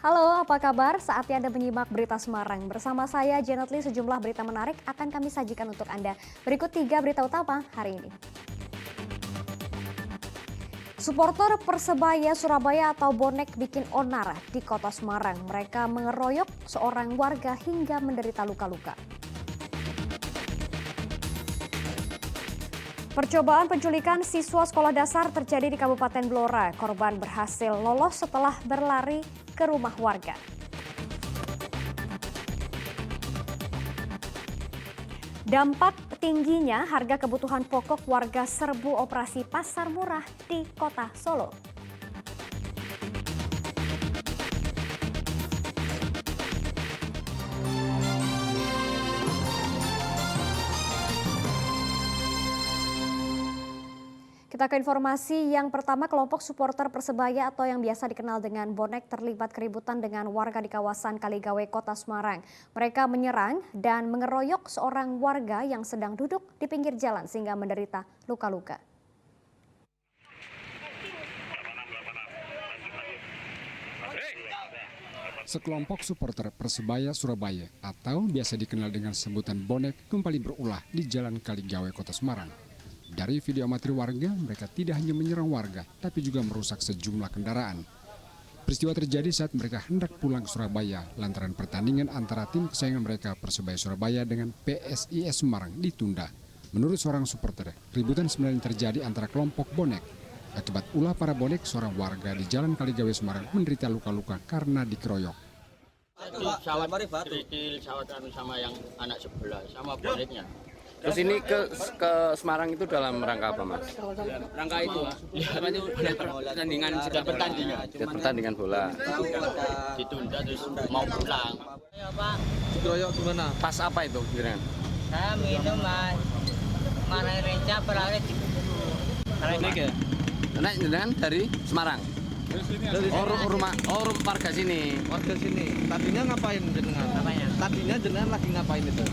Halo, apa kabar? Saatnya Anda menyimak berita Semarang. Bersama saya, Janet Lee, sejumlah berita menarik akan kami sajikan untuk Anda. Berikut 3 berita utama hari ini. Supporter Persebaya Surabaya atau bonek bikin onar di kota Semarang. Mereka mengeroyok seorang warga hingga menderita luka-luka. Percobaan penculikan siswa sekolah dasar terjadi di Kabupaten Blora. Korban berhasil lolos setelah berlari ke rumah warga. Dampak tingginya harga kebutuhan pokok warga serbu operasi pasar murah di kota Solo. Kita ke informasi yang pertama, kelompok supporter Persebaya atau yang biasa dikenal dengan bonek terlibat keributan dengan warga di kawasan Kaligawe, Kota Semarang. Mereka menyerang dan mengeroyok seorang warga yang sedang duduk di pinggir jalan sehingga menderita luka-luka. Sekelompok supporter Persebaya Surabaya atau biasa dikenal dengan sebutan bonek kembali berulah di Jalan Kaligawe, Kota Semarang. Dari video amatir warga, mereka tidak hanya menyerang warga, tapi juga merusak sejumlah kendaraan. Peristiwa terjadi saat mereka hendak pulang ke Surabaya lantaran pertandingan antara tim kesayangan mereka Persebaya Surabaya dengan PSIS Semarang ditunda. Menurut seorang supporter, keributan sebenarnya terjadi antara kelompok bonek. Akibat ulah para bonek, seorang warga di Jalan Kaligawe Semarang menderita luka-luka karena dikeroyok. Sawat sama yang anak sebelah sama boneknya. Terus ini ke Semarang itu dalam rangka apa, Mas? Rangka itu, pertandingan Pertandingan bola. ditunda terus mau pulang. Ya Pak, Dikeroyok gimana? Pas apa itu kira-kira? saya minum Mas. Mana renca berlari di Nah, jenengan dari Semarang. Rumah warga sini. Warga sini. Tadinya ngapain jenengan? Apanya? Tadinya jenengan lagi ngapain itu?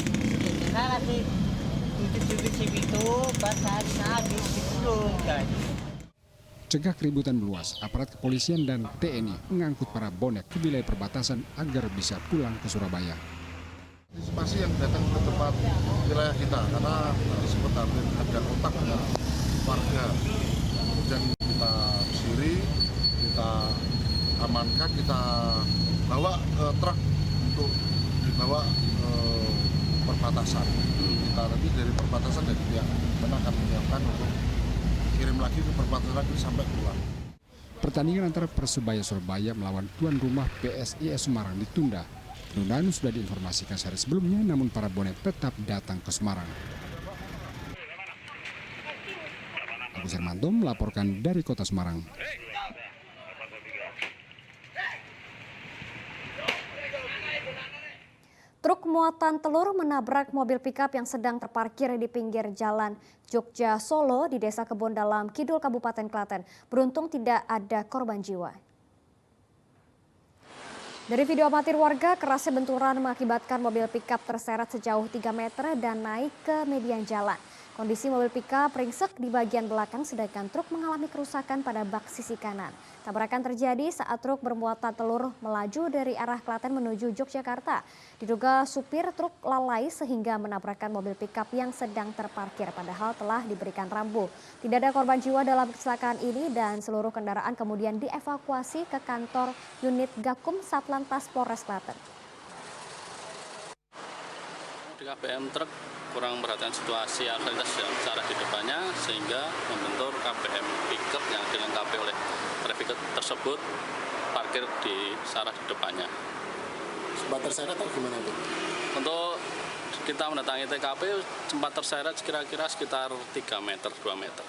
Saya lagi cuci itu pas saat habis digulung guys. Cegah keributan meluas, aparat kepolisian dan TNI mengangkut para bonek ke wilayah perbatasan agar bisa pulang ke Surabaya. Antisipasi yang datang ke tempat wilayah kita karena sempat ada kontak dengan warga, kemudian kita usiri, kita amankan, kita bawa ke truk untuk dibawa ke perbatasan. Kita nanti dari perbatasan dari pihak mana akan menyiapkan untuk kirim lagi ke perbatasan lagi sampai pulang. Pertandingan antara Persebaya Surabaya melawan tuan rumah PSIS Semarang ditunda. Penundaan sudah diinformasikan sehari sebelumnya, namun para bonek tetap datang ke Semarang. Agus Hermanto melaporkan dari Kota Semarang. Truk muatan telur menabrak mobil pickup yang sedang terparkir di pinggir jalan Jogja Solo di Desa Kebon Dalam Kidul Kabupaten Klaten. Beruntung tidak ada korban jiwa. Dari video amatir warga, kerasnya benturan mengakibatkan mobil pickup terseret sejauh 3 meter dan naik ke median jalan. Kondisi mobil pickup ringsek di bagian belakang sedangkan truk mengalami kerusakan pada bak sisi kanan. Tabrakan terjadi saat truk bermuatan telur melaju dari arah Klaten menuju Yogyakarta. Diduga supir truk lalai sehingga menabrakkan mobil pickup yang sedang terparkir padahal telah diberikan rambu. Tidak ada korban jiwa dalam kecelakaan ini dan seluruh kendaraan kemudian dievakuasi ke kantor unit Gakum Satlantas Polres Klaten. Di KBM truk kurang perhatian situasi arus lintas yang ke arah di depannya sehingga membentur KBM pickup yang dilengkapi oleh traffic tersebut parkir di arah di depannya. Sempat terseret atau gimana itu? Untuk kita mendatangi TKP sempat terseret kira-kira sekitar 3 meter, 2 meter.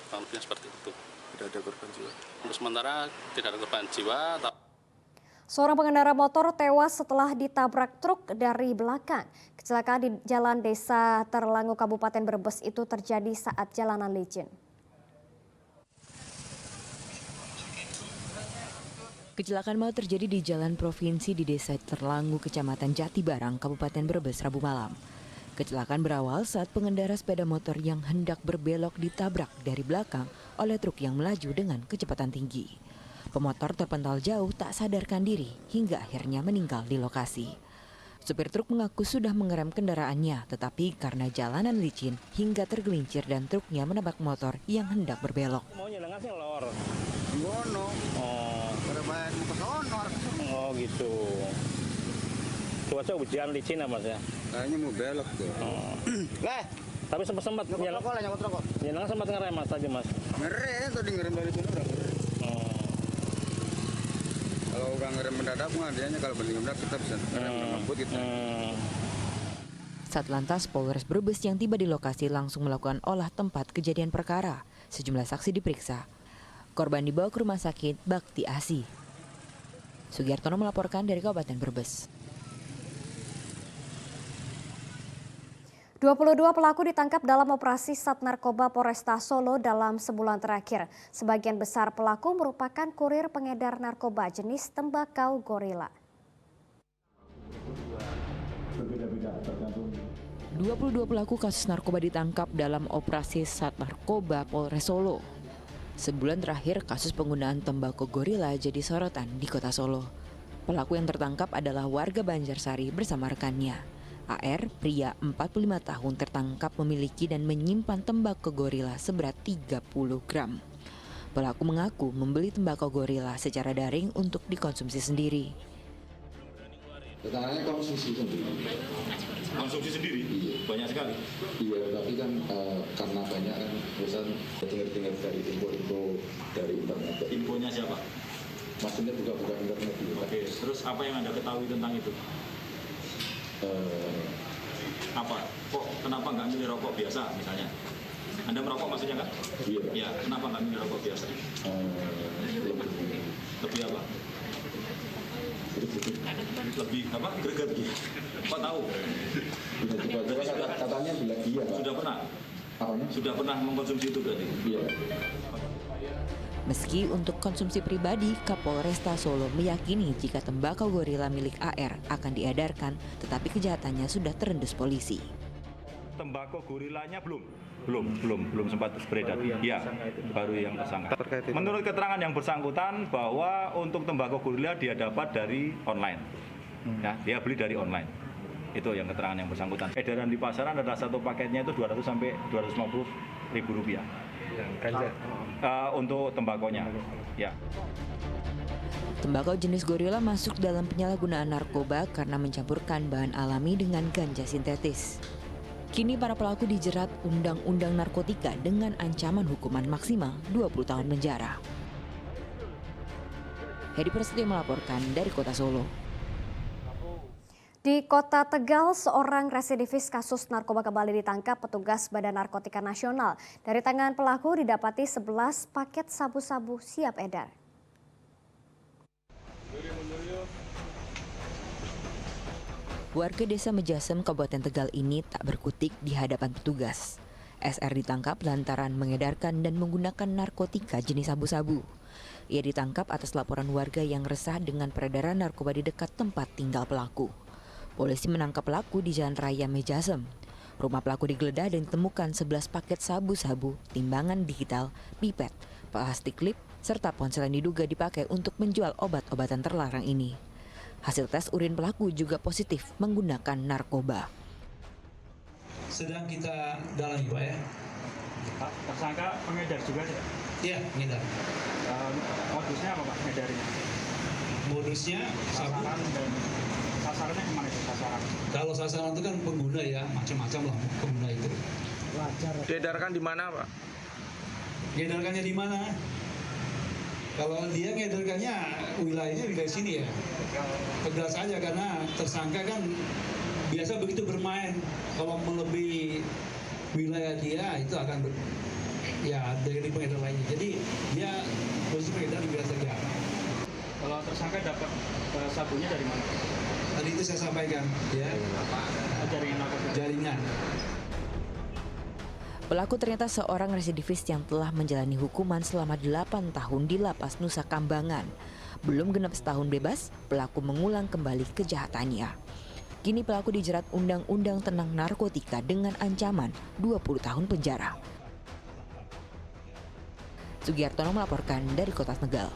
Kurang lebihnya seperti itu. Tidak ada korban jiwa. Untuk sementara tidak ada korban jiwa. Seorang pengendara motor tewas setelah ditabrak truk dari belakang. Kecelakaan di Jalan Desa Terlangu Kabupaten Brebes itu terjadi saat jalanan licin. Kecelakaan maut terjadi di jalan provinsi di Desa Terlangu, Kecamatan Jatibarang, Kabupaten Brebes, Rabu malam. Kecelakaan berawal saat pengendara sepeda motor yang hendak berbelok ditabrak dari belakang oleh truk yang melaju dengan kecepatan tinggi. Pemotor terpental jauh tak sadarkan diri hingga akhirnya meninggal di lokasi. Supir truk mengaku sudah mengerem kendaraannya, tetapi karena jalanan licin hingga tergelincir dan truknya menabrak motor yang hendak berbelok. Mau nyelengan sih lor. Gono. Oh, Bermain ke sono. oh gitu. Cuaca hujan licin ya Mas ya? Kayaknya mau belok tuh. Oh. Leh, Tapi sempat nyokot rokok. nyelengan sempat ngerem Mas tadi Mas. Ngerem tadi ngerem dari sini udah ngerem. Oh. Kalau udah ngerem mendadak mah dianya kalau beli mendadak kita bisa ngerem lembut gitu. Satlantas Polres Brebes yang tiba di lokasi langsung melakukan olah tempat kejadian perkara. Sejumlah saksi diperiksa. Korban dibawa ke rumah sakit Bakti Asi. Sugiartono melaporkan dari Kabupaten Brebes. 22 pelaku ditangkap dalam operasi Sat Narkoba Polresta Solo dalam sebulan terakhir. Sebagian besar pelaku merupakan kurir pengedar narkoba jenis tembakau gorila. 22 pelaku kasus narkoba ditangkap dalam operasi Sat Narkoba Polres Solo. Sebulan terakhir kasus penggunaan tembakau gorila jadi sorotan di kota Solo. Pelaku yang tertangkap adalah warga Banjarsari bersama rekannya. AR, pria 45 tahun tertangkap memiliki dan menyimpan tembakau gorila seberat 30 gram. Pelaku mengaku membeli tembakau gorila secara daring untuk dikonsumsi sendiri. Keterangannya konsumsi sendiri. Konsumsi sendiri? Iya. Banyak sekali? Iya, tapi kan karena banyak kan perusahaan dengar-dengar dari info-info dari internet. Infonya siapa? Maksudnya buka-buka internet gitu. Oke, terus apa yang Anda ketahui tentang itu? Apa? Kok kenapa nggak milih rokok biasa misalnya? Anda merokok maksudnya kan? Iya. Ya, kenapa nggak milih rokok biasa? Lebih apa? Lebih apa? Greget gitu. Kok tahu? Katanya bilang iya, Pak. Sudah pernah? Apanya? Sudah pernah mengkonsumsi itu berarti? Iya. Meski untuk konsumsi pribadi, Kapolresta Solo meyakini jika tembakau gorila milik AR akan diedarkan, tetapi kejahatannya sudah terendus polisi. Tembakau gorilanya belum sempat beredar. Ya, baru yang tersangka. Menurut keterangan yang bersangkutan bahwa untuk tembakau gorila dia dapat dari online. Ya, dia beli dari online. Itu yang keterangan yang bersangkutan. Edaran di pasaran adalah satu paketnya itu 200 sampai 250 ribu rupiah. Untuk tembakonya. Ya. Tembakau jenis gorila masuk dalam penyalahgunaan narkoba karena mencampurkan bahan alami dengan ganja sintetis. Kini para pelaku dijerat Undang-Undang Narkotika dengan ancaman hukuman maksimal 20 tahun penjara. Hedi Prasetyo melaporkan dari Kota Solo. Di Kota Tegal, seorang residivis kasus narkoba kembali ditangkap petugas Badan Narkotika Nasional. Dari tangan pelaku didapati 11 paket sabu-sabu siap edar. Warga desa Mejasem, Kabupaten Tegal ini tak berkutik di hadapan petugas. SR ditangkap lantaran mengedarkan dan menggunakan narkotika jenis sabu-sabu. Ia ditangkap atas laporan warga yang resah dengan peredaran narkoba di dekat tempat tinggal pelaku. Polisi menangkap pelaku di Jalan Raya Mejasem. Rumah pelaku digeledah dan ditemukan 11 paket sabu-sabu, timbangan digital, pipet, plastik klip, serta ponsel yang diduga dipakai untuk menjual obat-obatan terlarang ini. Hasil tes urin pelaku juga positif menggunakan narkoba. Sedang kita dalami, Pak ya. Pak, tersangka pengedar juga tidak? Iya, pengedar. Modusnya apa Pak ngedarinya? Modusnya sasaran dan sasarannya kemana itu sasaran? Kalau sasaran itu kan pengguna ya, macam-macam lah pengguna itu. Diedarkan di mana, Pak? Diedarkannya di mana? Kalau dia ngedarkannya wilayahnya wilayah sini ya. Tegal saja karena tersangka kan biasa begitu bermain. Kalau melebihi wilayah dia itu akan dari pengedar lainnya. Jadi dia posisi pengedar di wilayah Tegal. Kalau tersangka dapat sabunya dari mana? Tadi itu saya sampaikan ya. Jaringan narkoba. Jaringan. Pelaku ternyata seorang residivis yang telah menjalani hukuman selama 8 tahun di Lapas Nusa Kambangan. Belum genap setahun bebas, pelaku mengulang kembali kejahatannya. Kini pelaku dijerat Undang-Undang tentang Narkotika dengan ancaman 20 tahun penjara. Sugiartono melaporkan dari Kota Tegal.